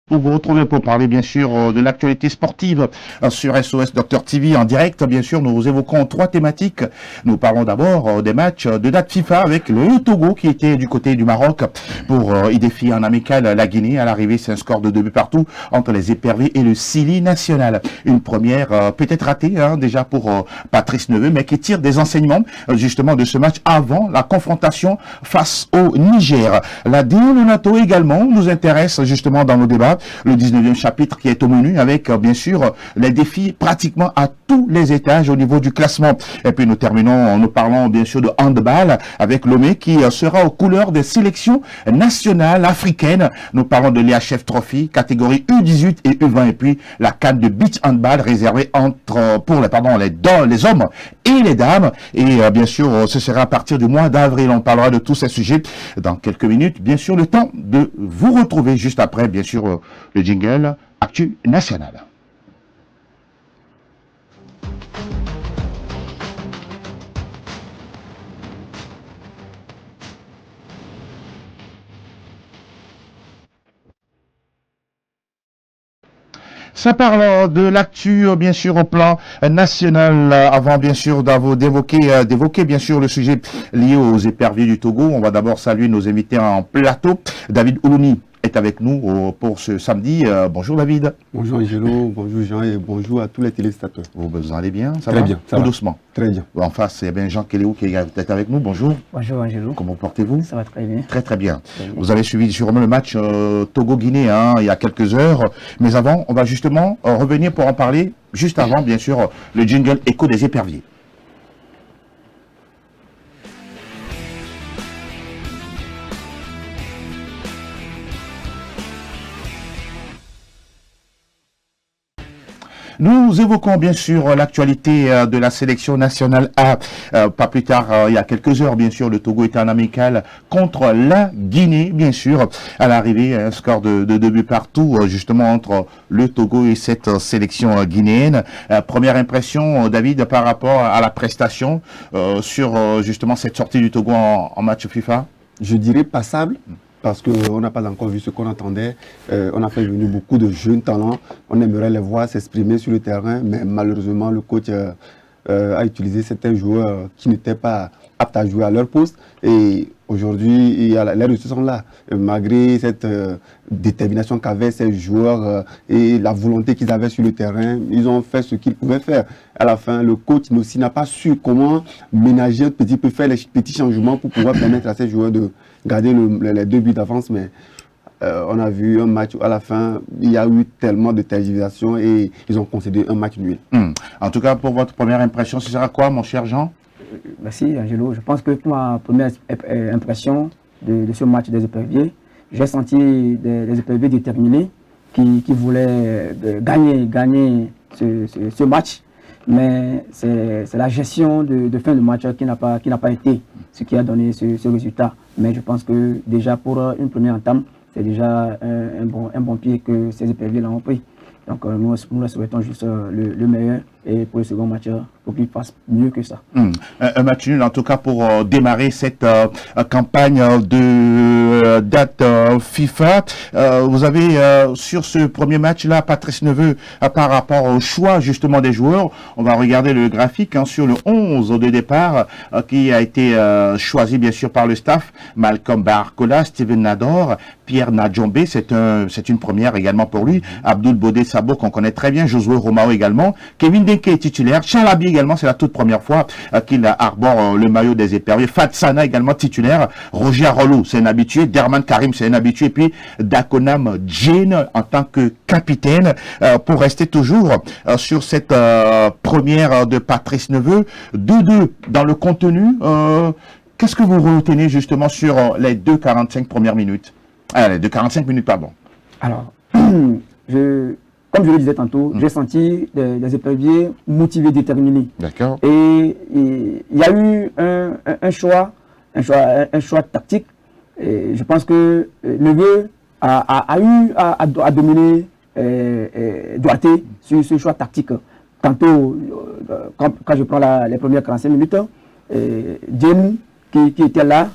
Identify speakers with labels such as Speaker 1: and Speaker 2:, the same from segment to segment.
Speaker 1: Pour vous retrouver pour parler bien sûr de l'actualité sportive sur SOS Docteur TV en direct. Bien sûr, nous évoquons trois thématiques. Nous parlons d'abord des matchs de date FIFA avec le Togo qui était du côté du Maroc pour y défier en amical la Guinée. À l'arrivée, c'est un score de 2 buts partout entre les éperviers et le Sili national. Une première peut-être ratée déjà pour Patrice Neveu, mais qui tire des enseignements justement de ce match avant la confrontation face au Niger. La DO, le NATO également nous intéresse justement dans nos débats. Le 19e chapitre qui est au menu avec bien sûr les défis pratiquement à tous les étages au niveau du classement. Et puis nous terminons, nous parlons bien sûr de handball avec Lomé qui sera aux couleurs des sélections nationales africaines. Nous parlons de l'IHF Trophy, catégorie U18 et U20 et puis la CAN de beach handball réservée pour les hommes et les dames. Et bien sûr, ce sera à partir du mois d'avril. On parlera de tous ces sujets dans quelques minutes. Bien sûr, le temps de vous retrouver juste après, bien sûr, le jingle Actu National. Ça parle de l'actu, bien sûr, au plan national. Avant, bien sûr, d'évoquer, bien sûr, le sujet lié aux éperviers du Togo. On va d'abord saluer nos invités en plateau. David Oulouni est avec nous pour ce samedi. Bonjour David.
Speaker 2: Bonjour Angelo, bonjour Jean et bonjour à tous les téléspectateurs.
Speaker 1: Vous allez bien? Ça
Speaker 2: Très
Speaker 1: va?
Speaker 2: bien, ça
Speaker 1: Tout
Speaker 2: va.
Speaker 1: doucement.
Speaker 2: Très bien.
Speaker 1: En face, c'est bien Jean Kéléou qui est avec nous. Bonjour.
Speaker 3: Bonjour Angelo.
Speaker 1: Comment portez-vous?
Speaker 3: Ça va très bien.
Speaker 1: Très très bien.
Speaker 3: Très bien.
Speaker 1: Vous avez suivi sûrement le match Togo-Guinée il y a quelques heures. Mais avant, on va justement revenir pour en parler. Juste avant, bien sûr, le jingle Écho des éperviers. Nous évoquons bien sûr l'actualité de la sélection nationale A. Pas plus tard, il y a quelques heures, bien sûr, le Togo était en amical contre la Guinée, bien sûr. À l'arrivée, un score de 2 buts partout, justement, entre le Togo et cette sélection guinéenne. Première impression, David, par rapport à la prestation sur justement cette sortie du Togo en match FIFA?
Speaker 2: Je dirais passable. Parce qu'on n'a pas encore vu ce qu'on attendait. On a fait venir beaucoup de jeunes talents. On aimerait les voir s'exprimer sur le terrain, mais malheureusement, le coach a utilisé certains joueurs qui n'étaient pas aptes à jouer à leur poste. Et aujourd'hui, les résultats sont là. Malgré cette détermination qu'avaient ces joueurs et la volonté qu'ils avaient sur le terrain, ils ont fait ce qu'ils pouvaient faire. À la fin, le coach aussi n'a pas su comment ménager un petit peu, faire les petits changements pour pouvoir permettre à ces joueurs de garder les 2 buts d'avance. Mais on a vu un match où à la fin, il y a eu tellement de tergiversations et ils ont concédé un match nul.
Speaker 1: En tout cas, pour votre première impression, ce sera quoi, mon cher Jean?
Speaker 3: Merci Angelo. Je pense que pour ma première impression de ce match des éperviers, j'ai senti des éperviers déterminés qui voulaient gagner ce match. Mais c'est la gestion de fin de match qui n'a pas été ce qui a donné ce résultat. Mais je pense que déjà pour une première entame, c'est déjà un bon pied que ces éperviers l'ont pris. Donc nous leur souhaitons juste le meilleur et pour le second match, pour qu'ils fassent mieux que ça.
Speaker 1: Un match nul en tout cas pour démarrer cette campagne de date FIFA. Vous avez sur ce premier match-là, Patrice Neveu, par rapport au choix justement des joueurs, on va regarder le graphique sur le 11 de départ qui a été choisi bien sûr par le staff. Malcolm Barcola, Steven Nador, Pierre Nadjombe, c'est une première également pour lui. Abdoul Bodé Sabo qu'on connaît très bien, Josué Romao également, Kevin Denke est titulaire, Chalabi également, c'est la toute première fois qu'il arbore le maillot des éperviers, Fatsana également titulaire, Roger Rolou c'est un habitué, Derman Karim c'est un habitué, et puis Dakonam Jane en tant que capitaine pour rester toujours sur cette première de Patrice Neveu. 2-2 dans le contenu. Qu'est-ce que vous retenez justement sur les 2,45 premières minutes? Les 2,45 minutes, pardon.
Speaker 3: Alors, comme je le disais tantôt, j'ai senti des éperviers motivés, déterminés.
Speaker 1: D'accord.
Speaker 3: Et il y a eu un choix tactique. Et je pense que Neveu a eu à dominer Douarté sur ce choix tactique. Tantôt, quand je prends les premières 45 minutes, Jane qui était là,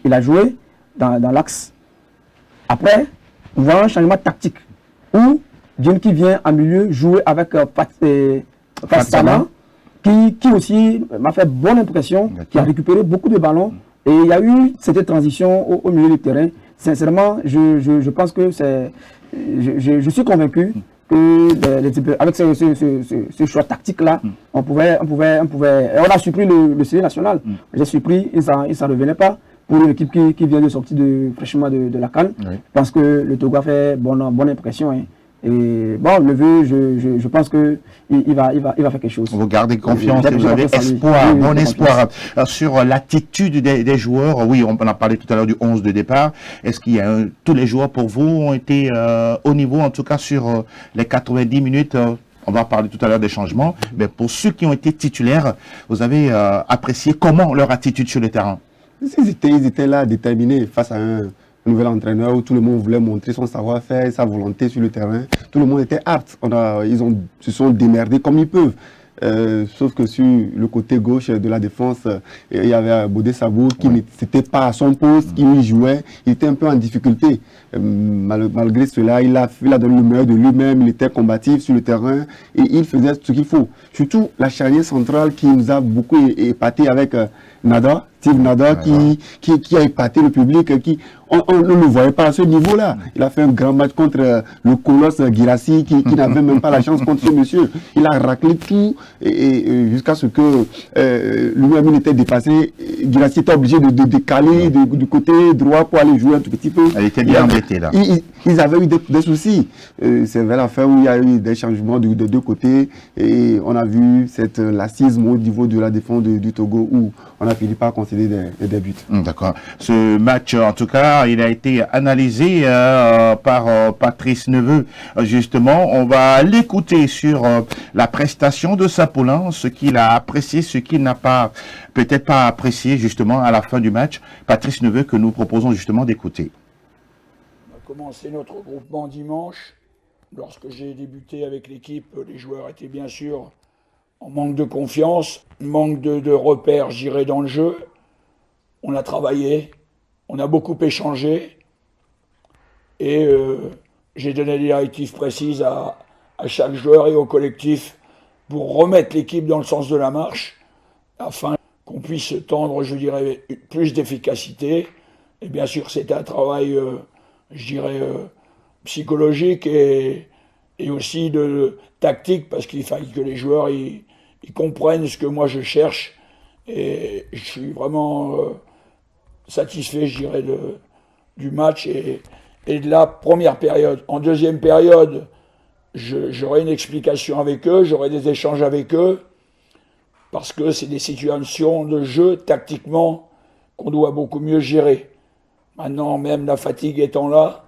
Speaker 3: il a joué dans l'axe. Après, voir un changement tactique où Dieng qui vient en milieu jouer avec Fassana, qui aussi m'a fait bonne impression, qui a récupéré beaucoup de ballons. Et il y a eu cette transition au milieu du terrain. Sincèrement, je pense que c'est... Je suis convaincu que avec ce choix tactique-là, on a surpris le série national. J'ai surpris, il ne s'en revenait pas pour une équipe qui vient de sortir fraîchement de la CAN. Oui. Je pense que le Togo a fait bonne impression. Hein. Et bon, le vœu, je pense qu'il va faire quelque chose.
Speaker 1: Vous gardez confiance et vous avez espoir, bon espoir sur l'attitude des joueurs. Oui, on a parlé tout à l'heure du 11 de départ. Est-ce qu'il y a tous les joueurs pour vous ont été au niveau, en tout cas sur les 90 minutes on va parler tout à l'heure des changements. Mais pour ceux qui ont été titulaires, vous avez apprécié comment leur attitude sur le terrain?
Speaker 2: Ils étaient là déterminés face à un nouvel entraîneur où tout le monde voulait montrer son savoir-faire, sa volonté sur le terrain. Tout le monde était apte. Ils se sont démerdés comme ils peuvent. Sauf que sur le côté gauche de la défense, il y avait Bodé Sabour qui n'était pas à son poste, qui y jouait. Il était un peu en difficulté. Malgré cela, il a donné le meilleur de lui-même. Il était combatif sur le terrain et il faisait ce qu'il faut. Surtout la charnière centrale qui nous a beaucoup épaté avec Nada. Steve Nada qui a épaté le public, on ne le voyait pas à ce niveau-là. Il a fait un grand match contre le colosse Guirassy qui n'avait même pas la chance contre ce monsieur. Il a raclé tout et jusqu'à ce que lui-même il était dépassé. Guirassy était obligé de décaler du côté droit pour aller jouer un tout petit peu.
Speaker 1: Elle était bien embêtée là.
Speaker 2: Ils avaient eu des soucis. C'est vers la fin où il y a eu des changements de deux côtés et on a vu cette lassisme au niveau de la défense du Togo où on a fini par concéder des buts.
Speaker 1: D'accord. Ce match, en tout cas, il a été analysé par Patrice Neveu. Justement, on va l'écouter sur la prestation de Sapolin, ce qu'il a apprécié, ce qu'il n'a pas, peut-être pas apprécié justement à la fin du match. Patrice Neveu que nous proposons justement d'écouter.
Speaker 4: On a commencé notre regroupement dimanche. Lorsque j'ai débuté avec l'équipe, les joueurs étaient bien sûr en manque de confiance, manque de repères, je dirais, dans le jeu. On a travaillé, on a beaucoup échangé et j'ai donné des directives précises à chaque joueur et au collectif pour remettre l'équipe dans le sens de la marche afin qu'on puisse tendre, je dirais, plus d'efficacité. Et bien sûr, c'était un travail, je dirais, psychologique et aussi de tactique parce qu'il fallait que les joueurs ils comprennent ce que moi je cherche et je suis vraiment satisfait, je dirais, du match et de la première période. En deuxième période, j'aurai une explication avec eux, j'aurai des échanges avec eux parce que c'est des situations de jeu tactiquement qu'on doit beaucoup mieux gérer. Maintenant, même la fatigue étant là,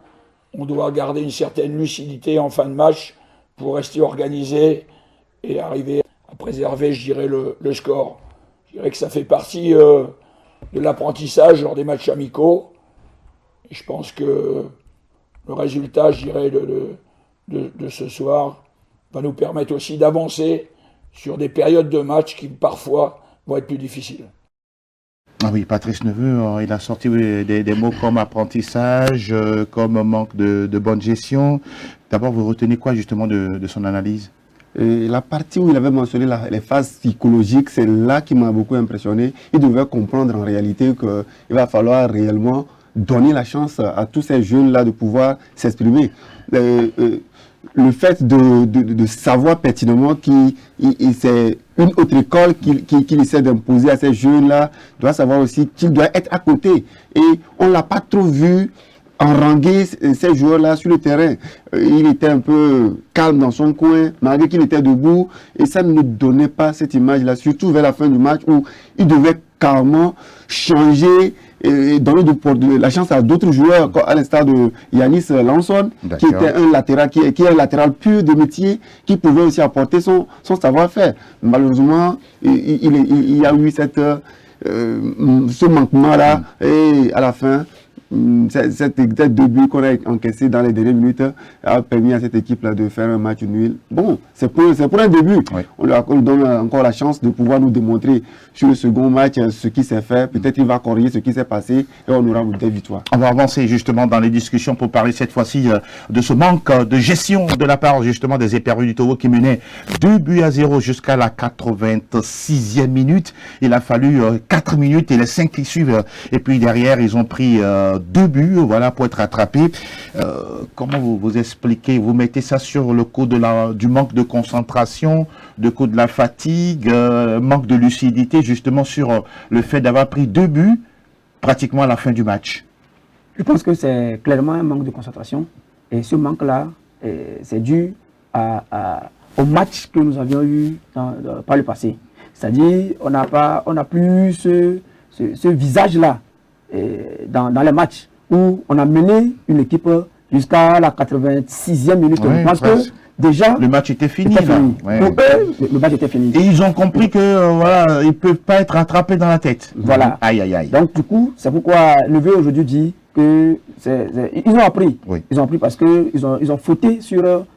Speaker 4: on doit garder une certaine lucidité en fin de match pour rester organisé et arriver à préserver, je dirais, le score. Je dirais que ça fait partie de l'apprentissage lors des matchs amicaux. Et je pense que le résultat, je dirais, de ce soir va nous permettre aussi d'avancer sur des périodes de match qui parfois vont être plus difficiles.
Speaker 1: Ah oui, Patrice Neveu, il a sorti des mots comme apprentissage, comme manque de bonne gestion. D'abord, vous retenez quoi justement de son analyse?
Speaker 2: Et la partie où il avait mentionné les phases psychologiques, c'est là qui m'a beaucoup impressionné. Il devait comprendre en réalité qu'il va falloir réellement donner la chance à tous ces jeunes-là de pouvoir s'exprimer. Le fait de savoir pertinemment que c'est une autre école qu'il essaie d'imposer à ces jeunes-là, doit savoir aussi qu'il doit être à côté. Et on ne l'a pas trop vu enranguer ces joueurs-là sur le terrain. Il était un peu calme dans son coin, malgré qu'il était debout, et ça ne nous donnait pas cette image-là, surtout vers la fin du match où il devait carrément changer et donner la chance à d'autres joueurs, à l'instar de Yanis Lanson, qui était un latéral, qui est un latéral pur de métier, qui pouvait aussi apporter son savoir-faire. Malheureusement, il y a eu ce manquement-là, et à la fin, Cette deux buts qu'on a encaissés dans les dernières minutes a permis à cette équipe-là de faire un match nul. Bon, c'est pour un début. Oui. On lui donne encore la chance de pouvoir nous démontrer sur le second match ce qui s'est fait. Peut-être il va corriger ce qui s'est passé et on aura des victoires.
Speaker 1: On va avancer justement dans les discussions pour parler cette fois-ci de ce manque de gestion de la part justement des Éperviers du Togo qui menaient 2-0 jusqu'à la 86e minute. Il a fallu 4 minutes et les 5 qui suivent. Et puis derrière, ils ont pris 2 buts, voilà, pour être rattrapés. Comment vous expliquez? Vous mettez ça sur le coup du manque de concentration, le coup de la fatigue, manque de lucidité, justement sur le fait d'avoir pris 2 buts pratiquement à la fin du match.
Speaker 3: Je pense que c'est clairement un manque de concentration. Et ce manque-là, c'est dû au match que nous avions eu par le passé. C'est-à-dire, on n'a plus ce visage-là dans les matchs où on a mené une équipe jusqu'à la 86e minute.
Speaker 1: Oui,
Speaker 3: je pense que déjà
Speaker 1: le match était fini.
Speaker 3: Ouais. Pour eux, le match était fini.
Speaker 1: Et ils ont compris que voilà, ils peuvent pas être rattrapés dans la tête.
Speaker 3: Voilà.
Speaker 1: Aïe aïe aïe.
Speaker 3: Donc du coup, c'est pourquoi Levé aujourd'hui dit que ils ont appris. Oui. Ils ont appris parce que ils ont fauté sur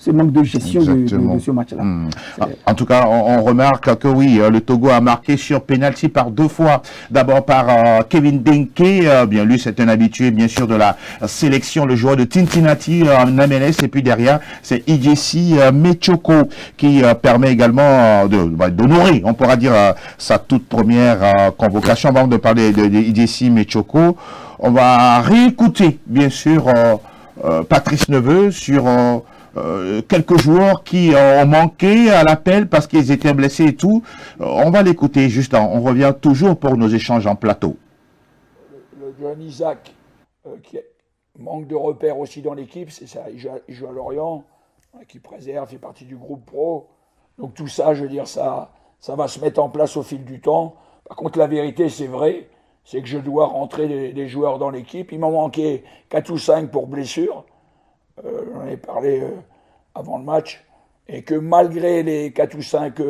Speaker 3: ce manque de gestion de ce match-là.
Speaker 1: En tout cas, on remarque que oui, le Togo a marqué sur penalty par 2 fois. D'abord par Kevin Denke, bien lui c'est un habitué bien sûr de la sélection, le joueur de Tintinati en MLS, et puis derrière c'est Idjessi Mechoko qui permet également d'honorer, on pourra dire, sa toute première convocation. Avant de parler de Idjessi Mechoko, on va réécouter bien sûr Patrice Neveu sur quelques joueurs qui ont manqué à l'appel parce qu'ils étaient blessés et tout. On va l'écouter juste, on revient toujours pour nos échanges en plateau.
Speaker 4: Le jeune Isaac, qui manque de repères aussi dans l'équipe, c'est ça, il joue à Lorient, qui préserve, fait partie du groupe pro. Donc tout ça, je veux dire, ça va se mettre en place au fil du temps. Par contre, la vérité, c'est vrai, c'est que je dois rentrer des joueurs dans l'équipe. Il m'en manquait 4 ou 5 pour blessure. J'en ai parlé avant le match, et que malgré les 4 ou 5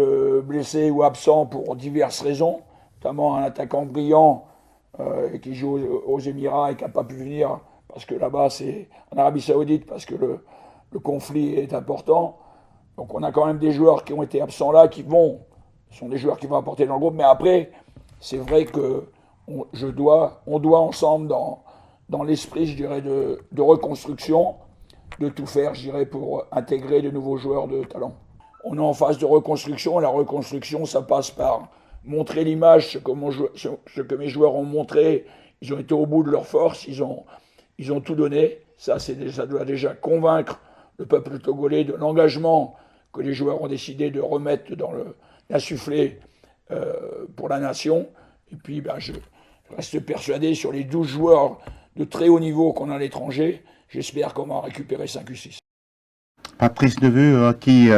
Speaker 4: blessés ou absents pour diverses raisons, notamment un attaquant brillant qui joue aux Émirats et qui n'a pas pu venir parce que là-bas c'est en Arabie Saoudite, parce que le conflit est important. Donc on a quand même des joueurs qui ont été absents là, sont des joueurs qui vont apporter dans le groupe, mais après c'est vrai que on doit ensemble dans l'esprit, je dirais, de reconstruction, de tout faire, je dirais, pour intégrer de nouveaux joueurs de talent. On est en phase de reconstruction. La reconstruction, ça passe par montrer l'image, ce que mes joueurs ont montré. Ils ont été au bout de leur force, ils ont tout donné. Ça doit déjà convaincre le peuple togolais de l'engagement que les joueurs ont décidé de remettre dans l'insuffler pour la nation. Et puis, je reste persuadé, sur les 12 joueurs de très haut niveau qu'on a à l'étranger, j'espère qu'on va en récupérer 5 ou 6.
Speaker 1: Patrice Neveu qui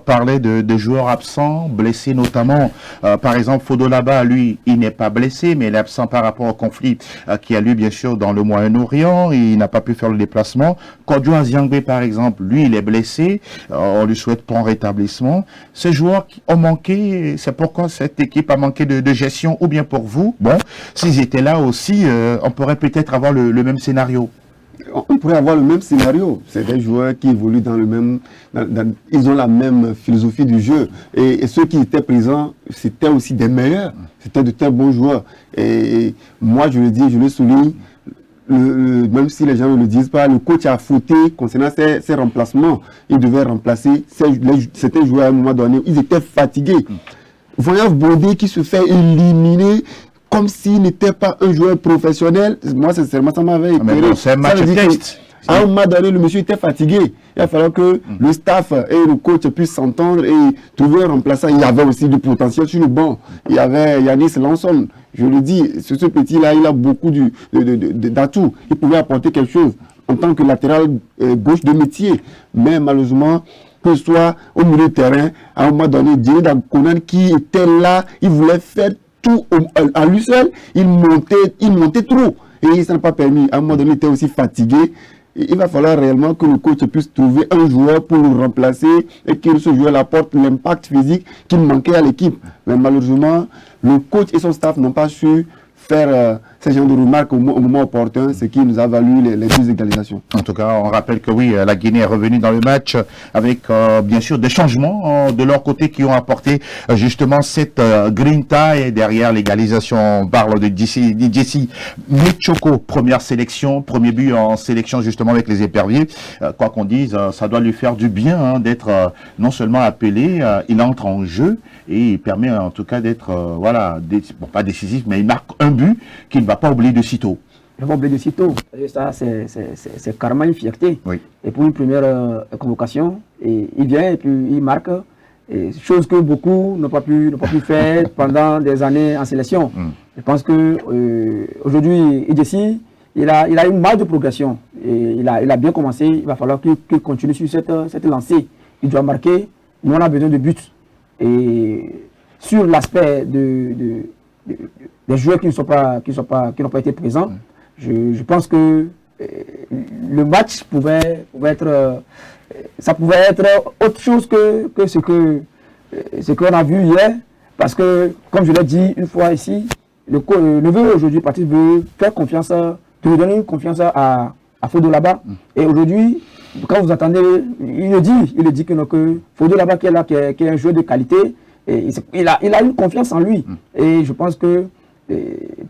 Speaker 1: parlait de joueurs absents, blessés notamment. Par exemple, Fodolaba, lui, il n'est pas blessé, mais il est absent par rapport au conflit qui a lieu, bien sûr, dans le Moyen-Orient. Il n'a pas pu faire le déplacement. Kodjo Aziangbe, par exemple, lui, il est blessé. On lui souhaite prompt rétablissement. Ces joueurs qui ont manqué, c'est pourquoi cette équipe a manqué de gestion, ou bien pour vous, bon, s'ils étaient là aussi, on pourrait peut-être avoir le même scénario.
Speaker 2: On pourrait avoir le même scénario. C'est des joueurs qui évoluent dans le même... ils ont la même philosophie du jeu. Et ceux qui étaient présents, c'était aussi des meilleurs. C'était de très bons joueurs. Et moi, je le dis, je le souligne, même si les gens ne le disent pas, le coach a fauté concernant ses remplacements. Il devait remplacer certains joueurs à un moment donné. Ils étaient fatigués. Voyant Bondé qui se fait éliminer comme s'il n'était pas un joueur professionnel, moi sincèrement ça m'avait éclairé.
Speaker 1: C'est un match test.
Speaker 2: À un moment donné, le monsieur était fatigué. Il a fallu que le staff et le coach puissent s'entendre et trouver un remplaçant. Il y avait aussi du potentiel sur le banc. Il y avait Yanis Lanson. Je le dis, ce petit-là, il a beaucoup d'atouts. Il pouvait apporter quelque chose en tant que latéral gauche de métier. Mais malheureusement, que ce soit au milieu de terrain, à un moment donné, Dieu Dakonan qui était là, il voulait faire tout à lui seul, il montait trop. Et ça n'a pas permis. À un moment donné, il était aussi fatigué. Il va falloir réellement que le coach puisse trouver un joueur pour le remplacer et que ce joueur apporte l'impact physique qu'il manquait à l'équipe. Mais malheureusement, le coach et son staff n'ont pas su faire ces gens de remarques au moment opportun, ce qui nous a valu les 2 égalisations.
Speaker 1: En tout cas, on rappelle que oui, la Guinée est revenue dans le match avec bien sûr des changements de leur côté qui ont apporté justement cette grinta, et derrière l'égalisation, on parle de Jesse Mechoko, première sélection, premier but en sélection justement avec les éperviers. Quoi qu'on dise, ça doit lui faire du bien d'être non seulement appelé, il entre en jeu et il permet en tout cas d'être, voilà, bon, pas décisif, mais il marque un but qu'il ne va pas oublier de sitôt.
Speaker 3: Il va oublier de sitôt. Et ça, c'est carrément une fierté.
Speaker 1: Oui.
Speaker 3: Et pour une première convocation, et il vient et puis il marque, et chose que beaucoup n'ont pas pu faire pendant des années en sélection. Je pense que aujourd'hui, Idessi, il a une marge de progression. Et il a bien commencé. Il va falloir qu'il continue sur cette lancée. Il doit marquer. Nous, on a besoin de buts. Et sur l'aspect des joueurs qui n'ont pas été présents, je pense que le match pouvait être autre chose que ce qu'on a vu hier, parce que, comme je l'ai dit une fois ici, le neveu aujourd'hui parti veut faire confiance, de donner une confiance à Fodo là-bas. Et aujourd'hui, quand vous entendez, il le dit que Fodo là-bas qui est là, qui est un joueur de qualité, et il a une confiance en lui. Et je pense que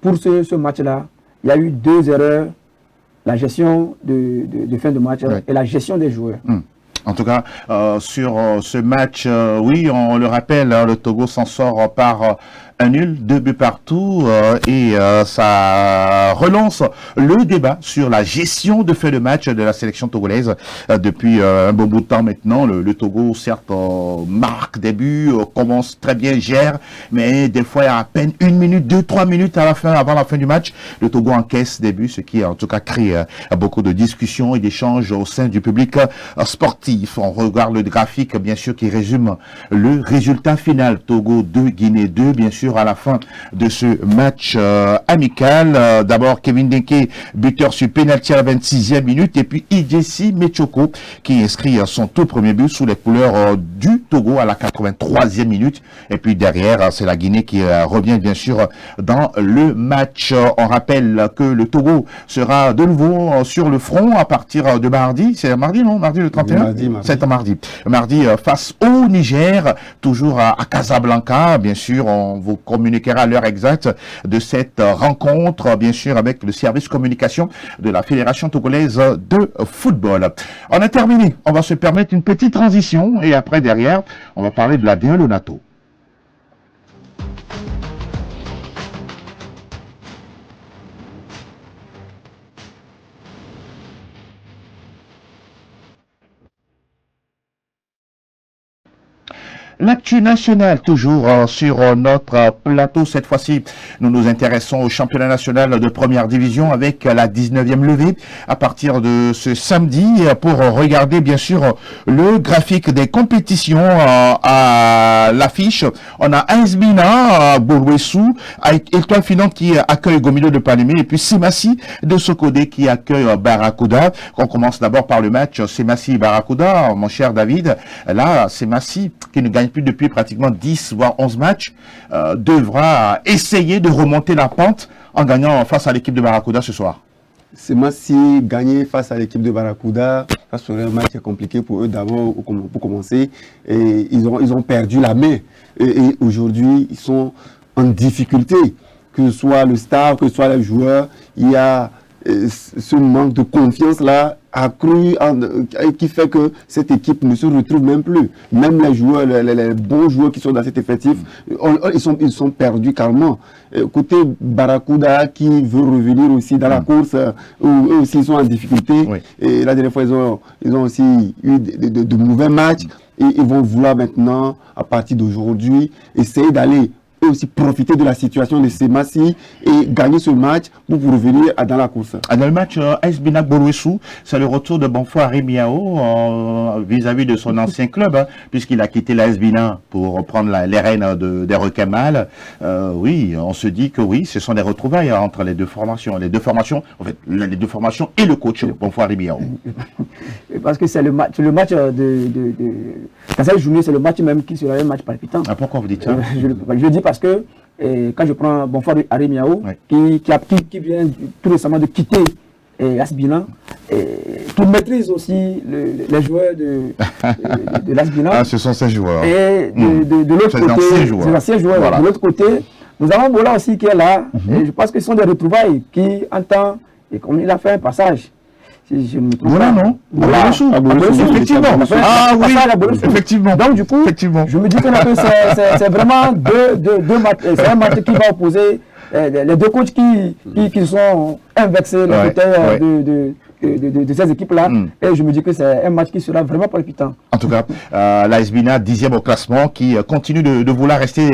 Speaker 3: pour ce match-là, il y a eu 2 erreurs, la gestion de fin de match et la gestion des joueurs.
Speaker 1: En tout cas, sur ce match, oui, on le rappelle, le Togo s'en sort par un nul, 2 buts partout, et ça relance le débat sur la gestion de fin de match de la sélection togolaise depuis un bon bout de temps maintenant. Le Togo, certes, marque des buts, commence très bien, gère, mais des fois, il y a à peine 1 minute, 2-3 minutes avant la fin du match, le Togo encaisse des buts, ce qui en tout cas crée beaucoup de discussions et d'échanges au sein du public sportif. On regarde le graphique, bien sûr, qui résume le résultat final. Togo 2, Guinée 2, bien sûr, à la fin de ce match amical. D'abord, Kevin Denke, buteur sur pénalty à la 26e minute, et puis Idessi Mechoko, qui inscrit son tout premier but sous les couleurs du Togo à la 83e minute. Et puis derrière, c'est la Guinée qui revient, bien sûr, dans le match. On rappelle que le Togo sera de nouveau sur le front à partir de mardi. C'est mardi, non? Mardi le 31?
Speaker 2: Mardi.
Speaker 1: C'est un mardi. Mardi face au Niger, toujours à Casablanca. Bien sûr, on vous communiquera l'heure exacte de cette rencontre, bien sûr, avec le service communication de la Fédération togolaise de football. On a terminé. On va se permettre une petite transition et après, derrière, on va parler de la D1 Lonato. L'actu nationale, toujours sur notre plateau. Cette fois-ci, nous nous intéressons au championnat national de première division avec la 19e levée à partir de ce samedi pour regarder bien sûr le graphique des compétitions à l'affiche. On a AS Bina, Bourwessou, Étoile Filante qui accueille Gomilo de Palimé et puis Semassi de Sokodé qui accueille Barracuda. On commence d'abord par le match Semassi-Barracuda, mon cher David. Là, Semassi qui ne gagne plus depuis pratiquement 10 voire 11 matchs, devra essayer de remonter la pente en gagnant face à l'équipe de Barracuda ce soir.
Speaker 2: Semassi gagner face à l'équipe de Barracuda, ça serait un match compliqué pour eux d'abord pour commencer. Et ils ont perdu la main. Et aujourd'hui, ils sont en difficulté. Que ce soit le staff, que ce soit les joueurs, il y a ce manque de confiance-là accru qui fait que cette équipe ne se retrouve même plus. Même les joueurs, les bons joueurs qui sont dans cet effectif, ils sont perdus carrément. Côté Barracuda qui veut revenir aussi dans la course, eux aussi ils sont en difficulté. Oui. Et la dernière fois, ils ont aussi eu de mauvais matchs. Et ils vont vouloir maintenant, à partir d'aujourd'hui, essayer d'aller aussi profiter de la situation de Semassi et gagner ce match pour revenir dans la course.
Speaker 1: Dans le match AS Bina Bourwessou, c'est le retour de Bonfoy Rémiao vis-à-vis de son ancien club, hein, puisqu'il a quitté l'AS Bina pour prendre les rênes des requins mâles. Oui, on se dit que oui, ce sont des retrouvailles entre les deux formations. Les deux formations et le coach Bonfoy Rémiao.
Speaker 3: Parce que c'est le match de Kassel Journée, c'est le match même qui sera un match palpitant.
Speaker 1: Ah, pourquoi vous dites ça?
Speaker 3: Je le dis parce que quand je prends Bonfort Arimiao, qui vient tout récemment de quitter l'Asbina, qui maîtrise aussi les joueurs de l'Asbina.
Speaker 1: Ah, ce sont ces joueurs.
Speaker 3: Et de l'autre côté, ces anciens joueurs. Voilà. De l'autre côté, nous avons Bola aussi qui est là. Et je pense que ce sont des retrouvailles qui entend, et comme il a fait un passage. Si je ne me trompe
Speaker 1: voilà,
Speaker 3: pas.
Speaker 1: non
Speaker 3: Voilà,
Speaker 1: effectivement. Ah oui, effectivement.
Speaker 3: Donc, du coup, je me dis que c'est vraiment deux matchs. C'est un match qui va opposer les deux coachs qui sont inversés les côtés de ces équipes-là. Et je me dis que c'est un match qui sera vraiment palpitant.
Speaker 1: En tout cas, l'AS-Bina, 10e au classement, qui continue de vouloir rester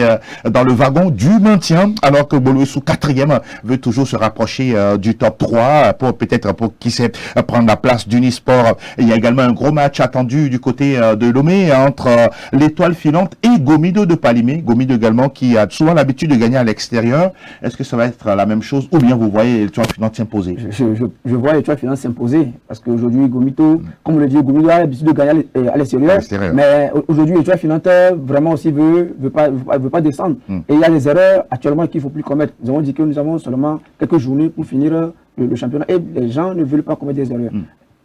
Speaker 1: dans le wagon du maintien, alors que Boluesu, 4e, veut toujours se rapprocher du top 3 pour peut-être, qui sait, prendre la place d'Unisport. Il y a également un gros match attendu du côté de Lomé entre l'Étoile filante et Gomido de Palimé. Gomido également qui a souvent l'habitude de gagner à l'extérieur. Est-ce que ça va être la même chose ou bien vous voyez l'Étoile filante s'imposer?
Speaker 3: Je vois l'Étoile filante s'imposer parce qu'aujourd'hui, Gomito, comme on le dit, Gomito a l'habitude de gagner à l'extérieur. Mais aujourd'hui, l'Étoile filante vraiment aussi veut pas descendre. Et il y a des erreurs actuellement qu'il ne faut plus commettre. Nous avons dit que nous avons seulement quelques journées pour finir le championnat et les gens ne veulent pas commettre des erreurs.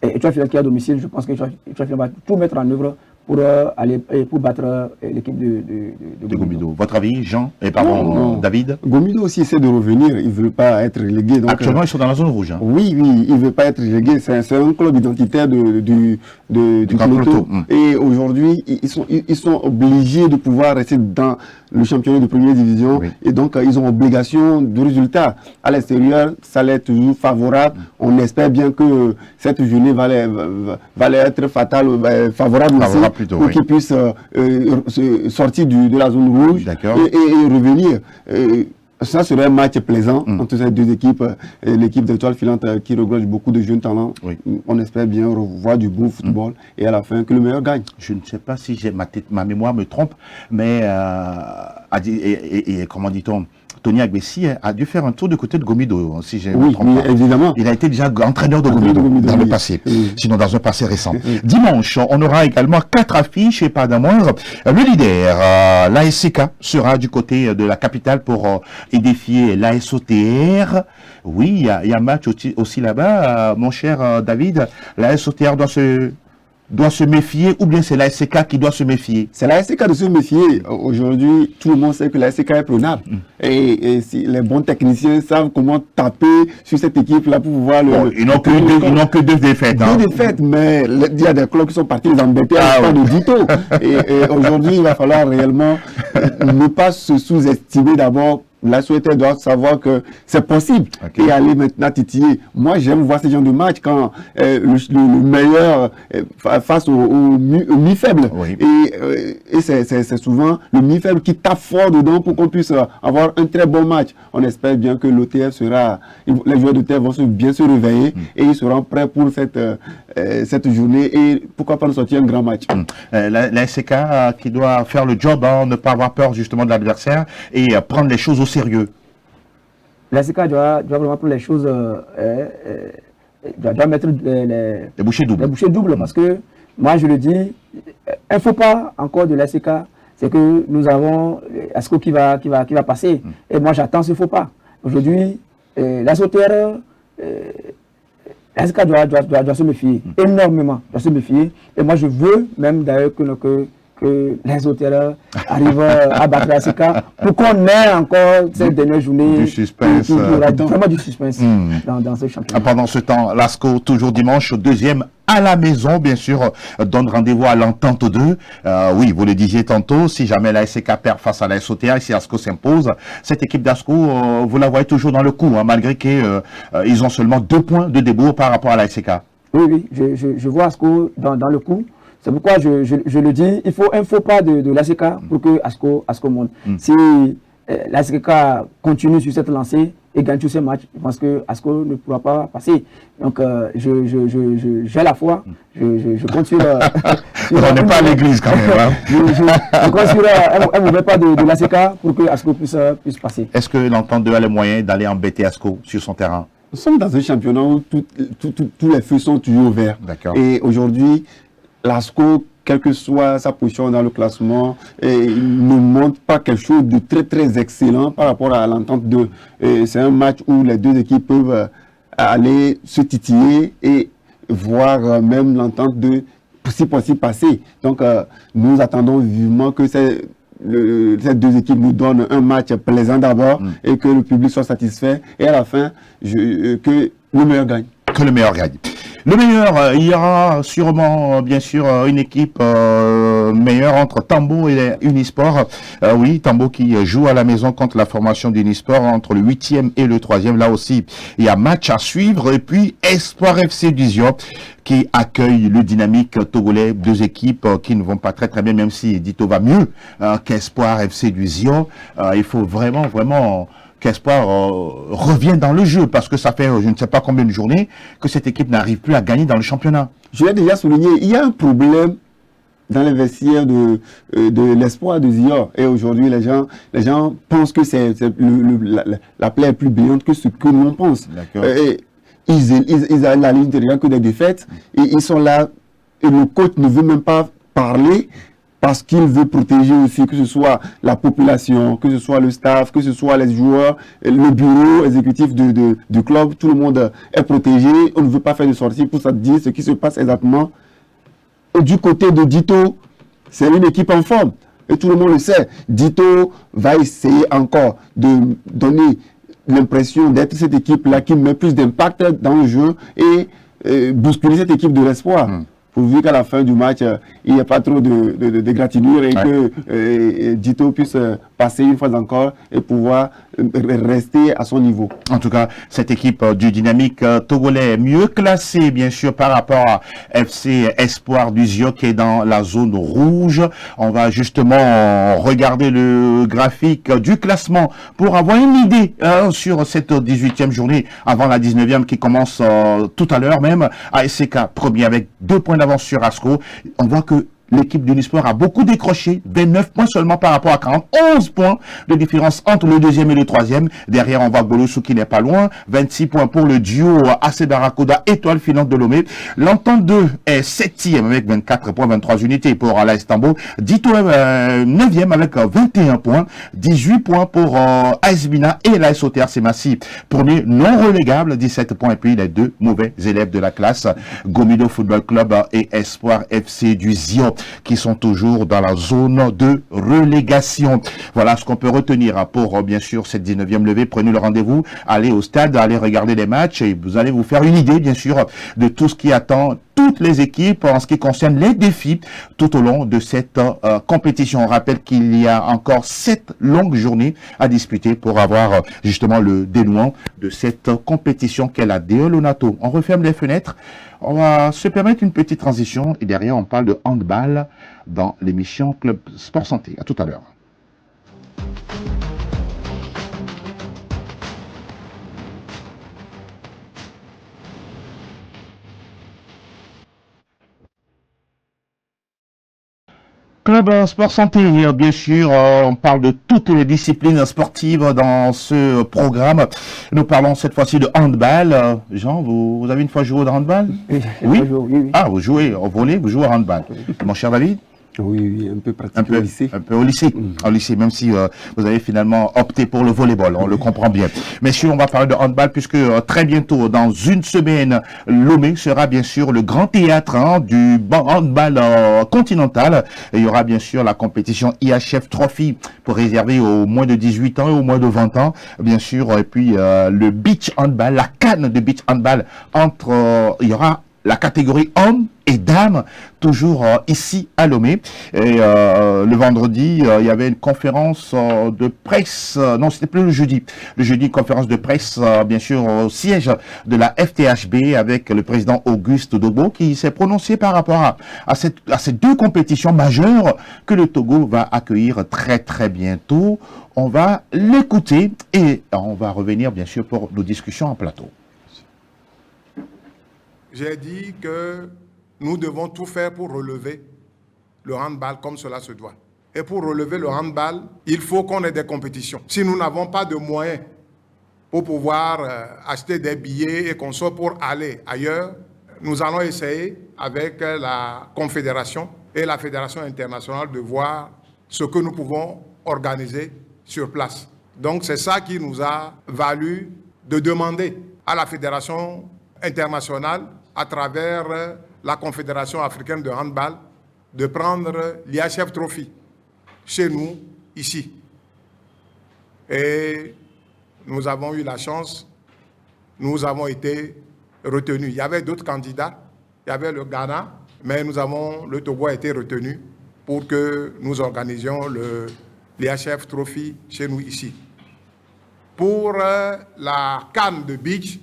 Speaker 3: Et l'Étoile filante qui est à domicile, je pense que l'Étoile filante va tout mettre en œuvre pour battre l'équipe de
Speaker 1: Gomido. Votre avis, Jean et pardon, David?
Speaker 2: Gomido aussi essaie de revenir, il ne veut pas être relégué. Donc,
Speaker 1: actuellement, ils sont dans la zone rouge. Hein.
Speaker 2: Oui, il ne veut pas être relégué. C'est un club identitaire du Cloto. Et aujourd'hui, ils sont obligés de pouvoir rester dans le championnat de première division. Oui. Et donc, ils ont obligation de résultat. À l'extérieur, ça l'est toujours favorable. On espère bien que cette journée va être favorable aussi. Plutôt, pour qu'ils puissent sortir de la zone rouge et revenir. Ça serait un match plaisant entre ces deux équipes. L'équipe d'Étoile filante qui regorge beaucoup de jeunes talents. Oui. On espère bien revoir du bon football et à la fin que le meilleur gagne.
Speaker 1: Je ne sais pas si ma mémoire me trompe, mais comment dit-on, Tony Agbessi a dû faire un tour du côté de Gomido, si je me trompe pas.
Speaker 2: Évidemment.
Speaker 1: Il a été déjà entraîneur de Gomido dans le passé, sinon dans un passé récent. Dimanche, on aura également 4 affiches et pas d'un moindre. Le leader, l'ASCK, sera du côté de la capitale pour y défier l'ASOTR. Oui, il y a un match aussi là-bas, mon cher David. L'ASOTR doit se méfier ou bien c'est l'ASCK qui doit se méfier?
Speaker 2: C'est l'ASCK de se méfier. Aujourd'hui, tout le monde sait que l'ASCK est prenable. Et si les bons techniciens savent comment taper sur cette équipe-là pour pouvoir
Speaker 1: ils n'ont que deux défaites.
Speaker 2: Deux défaites, mais il y a des clubs qui sont partis les embêter à de dito. Et aujourd'hui, il va falloir réellement ne pas se sous-estimer d'abord. La souhaité doit savoir que c'est possible et aller maintenant titiller. Moi, j'aime voir ce genre de match quand le meilleur face au mi-faible. Oui. Et c'est souvent le mi-faible qui tape fort dedans pour qu'on puisse avoir un très bon match. On espère bien que l'OTF les joueurs d'OTF vont bien se réveiller et ils seront prêts pour cette journée et pourquoi pas nous sortir un grand match.
Speaker 1: La SCK qui doit faire le job, ne pas avoir peur justement de l'adversaire et prendre les choses au sérieux.
Speaker 3: La SCK doit vraiment prendre les choses, doit mettre les
Speaker 1: bouchées doubles.
Speaker 3: Les bouchées doubles parce que moi je le dis, un faux pas encore de la SCK, c'est que nous avons ASCO qui va passer et moi j'attends ce faux pas. Aujourd'hui, la SOTR, la SCK doit se méfier, énormément, doit se méfier et moi je veux même d'ailleurs que les auteurs arrivent à battre la SCK pour qu'on ait encore cette dernière journée.
Speaker 1: Du suspense.
Speaker 3: Vraiment du suspense dans ce championnat.
Speaker 1: Pendant ce temps, l'ASCO, toujours dimanche, 2e à la maison, bien sûr, donne rendez-vous à l'Entente 2. Oui, vous le disiez tantôt, si jamais la SCK perd face à la SOTA, si ASCO s'impose, cette équipe d'ASCO, vous la voyez toujours dans le coup, malgré qu'ils ont seulement 2 points de débours par rapport à la SCK.
Speaker 3: Oui, je vois ASCO dans le coup. C'est pourquoi je le dis, il faut un faux pas de l'ASCK pour que ASCO monte. Si l'ASCK continue sur cette lancée et gagne tous ces matchs, je pense que ASCO ne pourra pas passer. Donc j'ai la foi, je compte sur...
Speaker 1: on n'est pas à l'église quand même.
Speaker 3: Je compte sur un mauvais pas de l'ASCK pour que ASCO puisse passer.
Speaker 1: Est-ce que l'Entente 2 a les moyens d'aller embêter ASCO sur son terrain?
Speaker 2: Nous sommes dans un championnat où tous les feux sont toujours ouverts. Et aujourd'hui, l'ASCO quelle que soit sa position dans le classement, il ne montre pas quelque chose de très très excellent par rapport à l'entente de. C'est un match où les deux équipes peuvent aller se titiller et voir même l'entente de si possible passer. Donc nous attendons vivement que ces deux équipes nous donnent un match plaisant d'abord et que le public soit satisfait et à la fin que le meilleur gagne.
Speaker 1: Que le meilleur gagne. Le meilleur, il y aura sûrement, bien sûr, une équipe meilleure entre Tambo et Unisport. Oui, Tambo qui joue à la maison contre la formation d'Unisport entre le 8e et le 3e. Là aussi, il y a match à suivre. Et puis, Espoir FC du Zion qui accueille le Dynamique togolais. Deux équipes qui ne vont pas très très bien, même si Dito va mieux qu'Espoir FC du Zion. Il faut vraiment qu'Espoir revienne dans le jeu, parce que ça fait je ne sais pas combien de journées que cette équipe n'arrive plus à gagner dans le championnat.
Speaker 2: Je l'ai déjà souligné, il y a un problème dans les vestiaires de l'Espoir de Zion. Et aujourd'hui, les gens pensent que c'est la plaie est plus brillante que ce que l'on pense. Et ils ont la ligne de rien que des défaites. Et ils sont là, et le coach ne veut même pas parler, parce qu'il veut protéger aussi, que ce soit la population, que ce soit le staff, que ce soit les joueurs, le bureau exécutif du club, tout le monde est protégé. On ne veut pas faire de sortie pour ça dire ce qui se passe exactement. Et du côté de Dito, c'est une équipe en forme. Et tout le monde le sait. Dito va essayer encore de donner l'impression d'être cette équipe-là qui met plus d'impact dans le jeu et bousculer cette équipe de l'espoir. Pourvu qu'à la fin du match, il n'y ait pas trop de gratinure et que Dito puisse passer une fois encore et pouvoir rester à son niveau.
Speaker 1: En tout cas, cette équipe du Dynamique togolais est mieux classée, bien sûr, par rapport à FC Espoir du Zion qui est dans la zone rouge. On va justement regarder le graphique du classement pour avoir une idée sur cette 18e journée avant la 19e qui commence tout à l'heure même. ASCK premier avec 2 points d'avance sur Asco. On voit que l'équipe d'Unisport a beaucoup décroché, 29 points seulement par rapport à 40, 11 points de différence entre le 2e et le 3e. Derrière, on voit Bolossou qui n'est pas loin, 26 points pour le duo AC Barracuda, Étoile Filante de Lomé. L'Entente 2 est 7e avec 24 points, 23 unités pour AS Tambo. Dito 9e avec 21 points, 18 points pour AS Bina et l'AS OTRC Massy. Pour les non relégables, 17 points. Et puis les deux mauvais élèves de la classe, Gomido Football Club et Espoir FC du Zion, qui sont toujours dans la zone de relégation. Voilà ce qu'on peut retenir pour, bien sûr, cette 19e levée. Prenez le rendez-vous, allez au stade, allez regarder les matchs et vous allez vous faire une idée, bien sûr, de tout ce qui attend toutes les équipes en ce qui concerne les défis tout au long de cette compétition. On rappelle qu'il y a encore 7 longues journées à disputer pour avoir justement le dénouement de cette compétition qu'est la DE Lonato. On referme les fenêtres. On va se permettre une petite transition et derrière on parle de handball dans l'émission Club Sport Santé. À tout à l'heure. Club Sport Santé, bien sûr, on parle de toutes les disciplines sportives dans ce programme. Nous parlons cette fois-ci de handball. Jean, vous avez une fois joué au handball?
Speaker 3: Oui.
Speaker 1: Ah, vous jouez au volley, vous jouez au handball. Mon cher David?
Speaker 2: Oui, un peu pratiqué au lycée.
Speaker 1: Un peu au lycée, au lycée, même si vous avez finalement opté pour le volleyball, on le comprend bien. Messieurs, on va parler de handball puisque très bientôt, dans une semaine, Lomé sera bien sûr le grand théâtre du handball continental. Et il y aura bien sûr la compétition IHF Trophy pour réserver aux moins de 18 ans et aux moins de 20 ans, bien sûr. Et puis le beach handball, la canne de beach handball il y aura la catégorie hommes et dames, toujours ici à Lomé. Et le vendredi, il y avait une conférence de presse, non, c'était plus le jeudi. Le jeudi, conférence de presse, bien sûr, au siège de la FTHB avec le président Auguste Dogbo qui s'est prononcé par rapport à ces deux compétitions majeures que le Togo va accueillir très très bientôt. On va l'écouter et on va revenir, bien sûr, pour nos discussions en plateau.
Speaker 5: J'ai dit que nous devons tout faire pour relever le handball comme cela se doit. Et pour relever le handball, il faut qu'on ait des compétitions. Si nous n'avons pas de moyens pour pouvoir acheter des billets et qu'on soit pour aller ailleurs, nous allons essayer avec la Confédération et la Fédération internationale de voir ce que nous pouvons organiser sur place. Donc c'est ça qui nous a valu de demander à la Fédération internationale, à travers la Confédération africaine de handball, de prendre l'IHF Trophy chez nous, ici. Et nous avons eu la chance, nous avons été retenus. Il y avait d'autres candidats, il y avait le Ghana, mais le Togo a été retenu pour que nous organisions l'IHF Trophy chez nous ici. Pour la CAN de beach,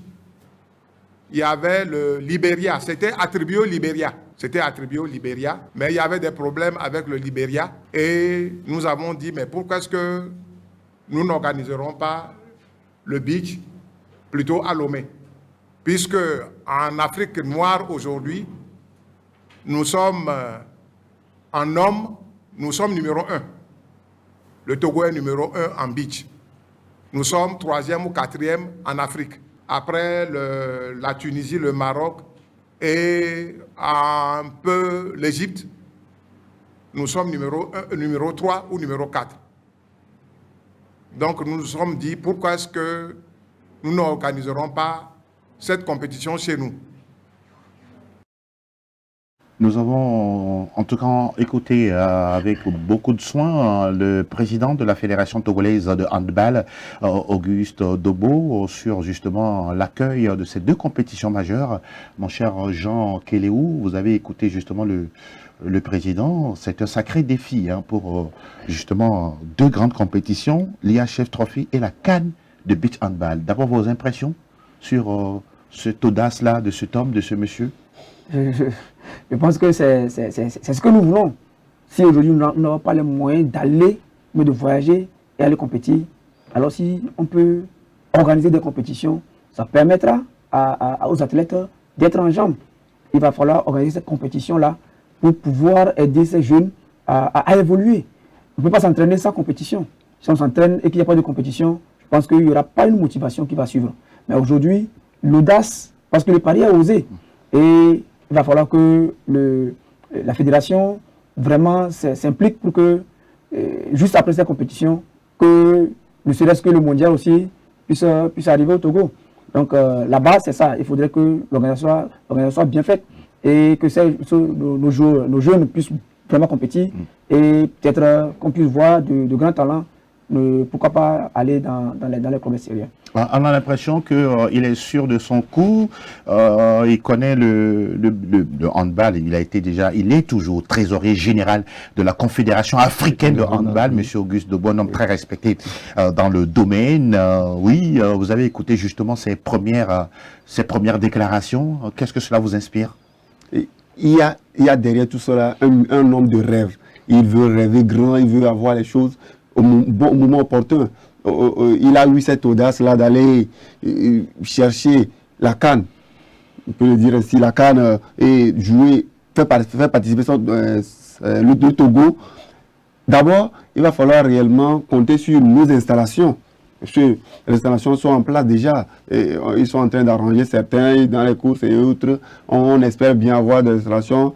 Speaker 5: il y avait le Libéria, c'était attribué au Libéria. C'était attribué au Libéria, mais il y avait des problèmes avec le Libéria et nous avons dit, mais pourquoi est-ce que nous n'organiserons pas le beach plutôt à Lomé? Puisque en Afrique noire aujourd'hui, nous sommes en hommes, nous sommes numéro 1. Le Togo est numéro 1 en beach. Nous sommes 3e ou 4e en Afrique. Après la Tunisie, le Maroc et un peu l'Égypte, nous sommes numéro 3 ou numéro 4. Donc nous nous sommes dit, pourquoi est-ce que nous n'organiserons pas cette compétition chez nous?
Speaker 1: Nous avons en tout cas écouté avec beaucoup de soin le président de la Fédération togolaise de handball, Auguste Dobo, sur justement l'accueil de ces deux compétitions majeures. Mon cher Jean Kéléou, vous avez écouté justement le président. C'est un sacré défi pour justement deux grandes compétitions, l'IHF Trophy et la CAN de beach handball. D'abord vos impressions sur cette audace-là de cet homme, de ce monsieur?
Speaker 3: Je pense que c'est ce que nous voulons. Si aujourd'hui nous n'avons pas les moyens d'aller, mais de voyager et aller compétir, alors si on peut organiser des compétitions, ça permettra aux athlètes d'être en jambes. Il va falloir organiser cette compétition-là pour pouvoir aider ces jeunes à évoluer. On ne peut pas s'entraîner sans compétition. Si on s'entraîne et qu'il n'y a pas de compétition, je pense qu'il n'y aura pas une motivation qui va suivre. Mais aujourd'hui, l'audace, parce que le pari a osé. Et il va falloir que la fédération vraiment s'implique pour que, juste après cette compétition, que ne serait-ce que le mondial aussi puisse arriver au Togo. Donc la base, c'est ça. Il faudrait que l'organisation soit bien faite et que nos jeunes puissent vraiment compétir et peut-être qu'on puisse voir de grands talents. Pourquoi pas aller dans les clubs sérieux.
Speaker 1: On a l'impression qu'il est sûr de son coup, il connaît le handball, il est toujours trésorier général de la Confédération africaine de handball, M. Auguste Dobo, un homme très respecté dans le domaine. Oui, vous avez écouté justement ses premières déclarations. Qu'est-ce que cela vous inspire?
Speaker 2: Il y a derrière tout cela un homme de rêve. Il veut rêver grand, il veut avoir les choses au moment opportun. Il a eu cette audace-là d'aller chercher la CAN, on peut le dire ainsi, la CAN, et faire participer le Togo. D'abord, il va falloir réellement compter sur nos installations. Parce que les installations sont en place déjà. Et ils sont en train d'arranger certains dans les courses et autres. On espère bien avoir des installations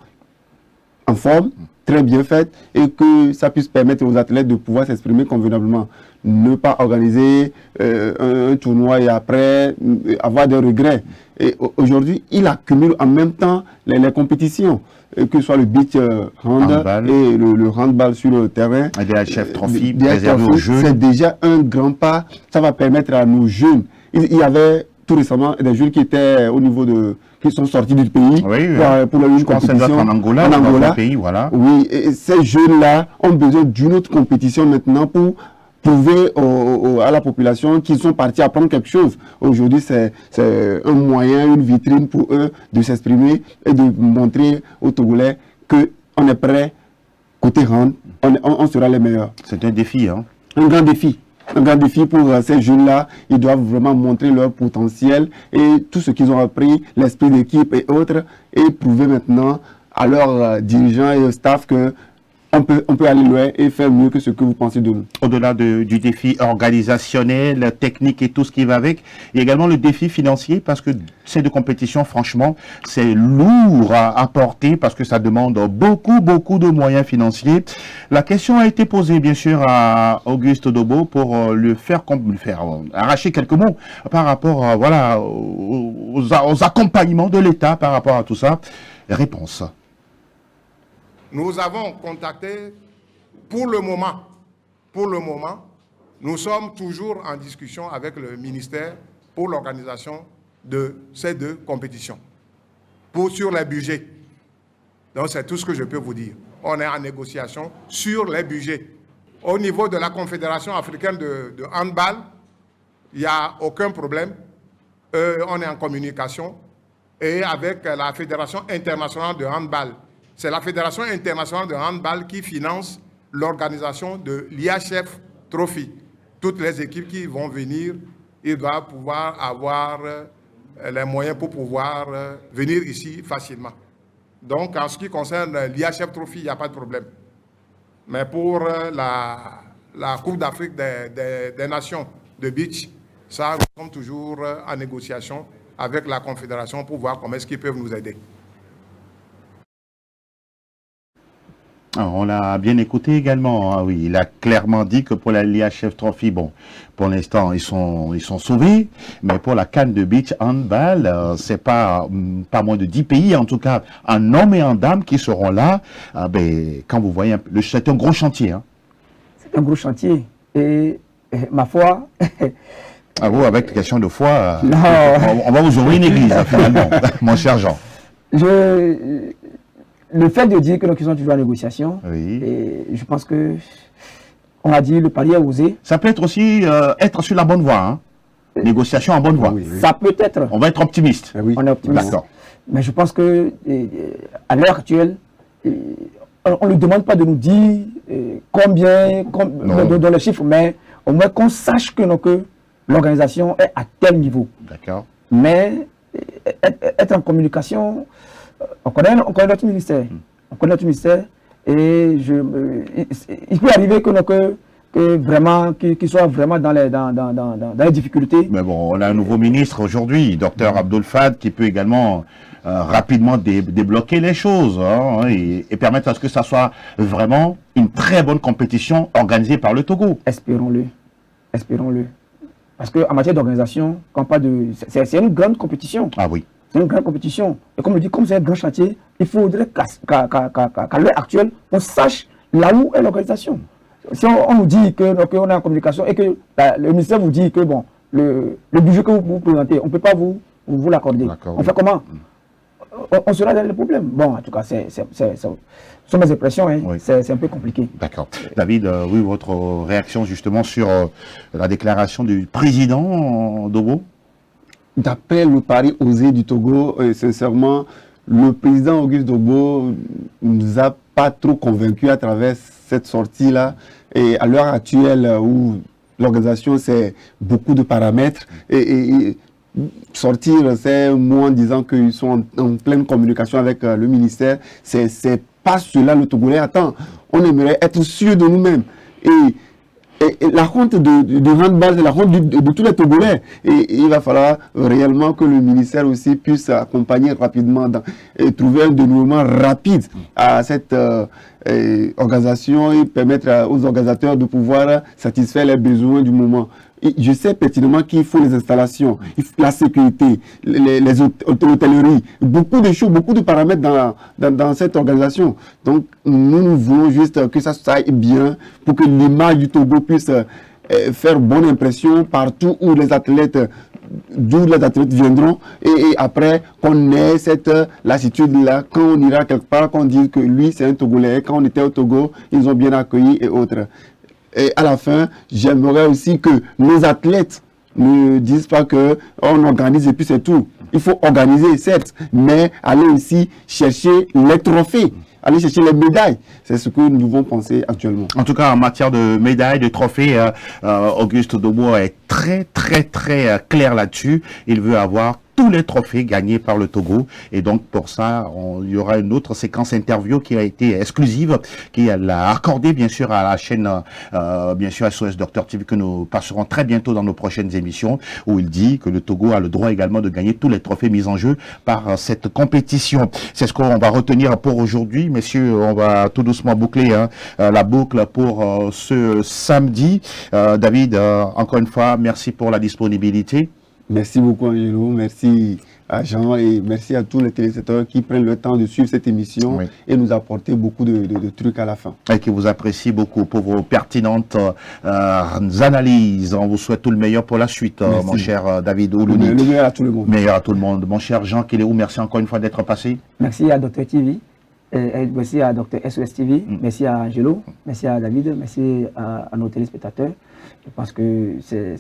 Speaker 2: en forme, très bien faites, et que ça puisse permettre aux athlètes de pouvoir s'exprimer convenablement. Ne pas organiser un tournoi et après avoir des regrets. Et aujourd'hui, il accumule en même temps les compétitions, que ce soit le beach handball et le handball sur le terrain.
Speaker 1: Et des chefs trophy réservés aux jeunes.
Speaker 2: C'est déjà un grand pas. Ça va permettre à nos jeunes. Il y avait tout récemment des jeunes qui étaient au niveau qui sont sortis du pays pour la compétition
Speaker 1: en Angola. Dans le pays, voilà.
Speaker 2: Oui, et ces jeunes-là ont besoin d'une autre compétition maintenant pour prouver à la population qu'ils sont partis apprendre quelque chose. Aujourd'hui, c'est un moyen, une vitrine pour eux de s'exprimer et de montrer aux Togolais qu'on est prêt, côté hand, on sera les meilleurs.
Speaker 1: C'est un défi, hein?
Speaker 2: Un grand défi. Un grand défi pour ces jeunes-là. Ils doivent vraiment montrer leur potentiel et tout ce qu'ils ont appris, l'esprit d'équipe et autres, et prouver maintenant à leurs dirigeants et au staff qu'on on peut aller loin et faire mieux que ce que vous pensez de nous.
Speaker 1: Au-delà du défi organisationnel, technique et tout ce qui va avec, il y a également le défi financier parce que ces deux compétitions, franchement, c'est lourd à porter parce que ça demande beaucoup de moyens financiers. La question a été posée, bien sûr, à Auguste Odobo pour lui faire arracher quelques mots par rapport aux accompagnements de l'État par rapport à tout ça. Réponse.
Speaker 5: Nous avons contacté, pour le moment, nous sommes toujours en discussion avec le ministère pour l'organisation de ces deux compétitions, sur les budgets. Donc c'est tout ce que je peux vous dire. On est en négociation sur les budgets. Au niveau de la Confédération africaine de handball, il n'y a aucun problème. On est en communication et avec la Fédération internationale de handball. C'est la Fédération internationale de handball qui finance l'organisation de l'IHF Trophy. Toutes les équipes qui vont venir, ils doivent pouvoir avoir les moyens pour pouvoir venir ici facilement. Donc, en ce qui concerne l'IHF Trophy, il n'y a pas de problème. Mais pour la Coupe d'Afrique des Nations de beach, ça, nous sommes toujours en négociation avec la Confédération pour voir comment est-ce qu'ils peuvent nous aider.
Speaker 1: On l'a bien écouté également, hein, oui. Il a clairement dit que pour la l'IHF Trophy, bon, pour l'instant, ils sont sauvés, mais pour la CAN de beach handball, c'est pas moins de 10 pays, en tout cas, en hommes et en dames qui seront là. Quand vous voyez, c'est un gros chantier. Hein.
Speaker 3: C'est un gros chantier. Et ma foi...
Speaker 1: Ah vous, avec question de foi, on va vous ouvrir une église, finalement, mon cher Jean.
Speaker 3: Le fait de dire que nous sommes toujours en négociation,
Speaker 1: oui.
Speaker 3: Et je pense que, on a dit, le pari est osé.
Speaker 1: Ça peut être aussi être sur la bonne voie, hein. Négociation en bonne voie.
Speaker 2: Oui, oui.
Speaker 3: Ça peut être.
Speaker 1: On va être optimiste.
Speaker 2: Oui.
Speaker 3: On est optimiste.
Speaker 1: D'accord.
Speaker 3: Mais je pense que, à l'heure actuelle, on ne lui demande pas de nous dire combien, dans les chiffres, mais au moins qu'on sache que l'organisation est à tel niveau.
Speaker 1: D'accord.
Speaker 3: Mais être en communication, on connaît notre ministère. On connaît notre ministère et il peut arriver qu'il soit vraiment dans les difficultés.
Speaker 1: Mais bon, on a un nouveau ministre aujourd'hui, Dr Abdoul Fad, qui peut également rapidement débloquer les choses, hein, et permettre à ce que ça soit vraiment une très bonne compétition organisée par le Togo.
Speaker 3: Espérons-le. Espérons-le. Parce qu'en matière d'organisation, c'est une grande compétition.
Speaker 1: Ah oui.
Speaker 3: C'est une grande compétition. Et comme je dis, comme c'est un grand chantier, il faudrait qu'à l'heure actuelle, on sache là où est l'organisation. Si on nous dit qu'on est en communication et que le ministère vous dit que bon, le budget que vous présentez, on ne peut pas vous l'accorder. On fait comment? On sera dans le problème. Bon, en tout cas, ce sont mes impressions. Hein. Oui. C'est un peu compliqué.
Speaker 1: D'accord. David, oui, votre réaction justement sur la déclaration du président Dobo?
Speaker 2: D'après le pari osé du Togo, sincèrement, le président Auguste Dobo ne nous a pas trop convaincus à travers cette sortie-là. Et à l'heure actuelle où l'organisation, c'est beaucoup de paramètres, et sortir ces mots en disant qu'ils sont en pleine communication avec le ministère, c'est pas cela le Togolais attend. On aimerait être sûr de nous-mêmes. Et la honte de handball, c'est la honte de tous les Togolais. Et il va falloir réellement que le ministère aussi puisse accompagner rapidement et trouver un dénouement rapide à cette organisation et permettre aux organisateurs de pouvoir satisfaire les besoins du moment. Et je sais pertinemment qu'il faut les installations, la sécurité, les hôtelleries, beaucoup de choses, beaucoup de paramètres dans cette organisation. Donc, nous voulons juste que ça aille bien pour que l'image du Togo puisse faire bonne impression partout où les athlètes viendront et après qu'on ait cette lassitude-là, quand on ira quelque part, qu'on dise que lui c'est un Togolais, quand on était au Togo, ils ont bien accueilli et autres. Et à la fin, j'aimerais aussi que nos athlètes ne disent pas qu'on organise et puis c'est tout. Il faut organiser, certes, mais aller aussi chercher les trophées, aller chercher les médailles. C'est ce que nous devons penser actuellement.
Speaker 1: En tout cas, en matière de médailles, de trophées, Auguste Dobo est très clair là-dessus. Il veut avoir tous les trophées gagnés par le Togo. Et donc, pour ça, il y aura une autre séquence interview qui a été exclusive, qui l'a accordée, bien sûr, à la chaîne, bien sûr, SOS Dr TV, que nous passerons très bientôt dans nos prochaines émissions, où il dit que le Togo a le droit également de gagner tous les trophées mis en jeu par cette compétition. C'est ce qu'on va retenir pour aujourd'hui. Messieurs, on va tout doucement boucler la boucle pour ce samedi. David, encore une fois, merci pour la disponibilité.
Speaker 2: Merci beaucoup Angelo, merci à Jean et merci à tous les téléspectateurs qui prennent le temps de suivre cette émission et nous apporter beaucoup de trucs à la fin.
Speaker 1: Et qui vous apprécie beaucoup pour vos pertinentes analyses. On vous souhaite tout le meilleur pour la suite, mon cher David Oulouni.
Speaker 2: Le meilleur à tout le monde.
Speaker 1: Meilleur à tout le monde. Mon cher Jean Kéléou, merci encore une fois d'être passé.
Speaker 3: Merci à Dr TV. Merci à Dr SOS TV, merci à Angelo, merci à David, merci à nos téléspectateurs. Je pense que c'est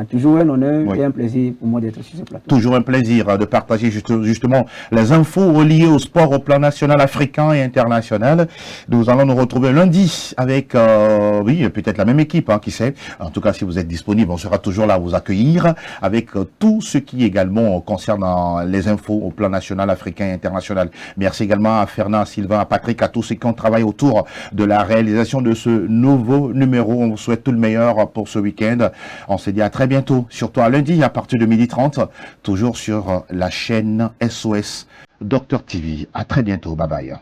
Speaker 3: toujours un honneur et un plaisir pour moi d'être sur ce plateau.
Speaker 1: Toujours un plaisir de partager justement les infos reliées au sport au plan national, africain et international. Nous allons nous retrouver lundi avec, oui, peut-être la même équipe, qui sait. En tout cas, si vous êtes disponible, on sera toujours là à vous accueillir avec tout ce qui également concerne les infos au plan national, africain et international. Merci également à Fernand, à Sylvain, à Patrick, à tous ceux qui ont travaillé autour de la réalisation de ce nouveau numéro. On vous souhaite tout le meilleur pour ce week-end. On se dit à très bientôt, surtout à lundi à partir de 12h30, toujours sur la chaîne SOS Dr TV. À très bientôt. Bye bye.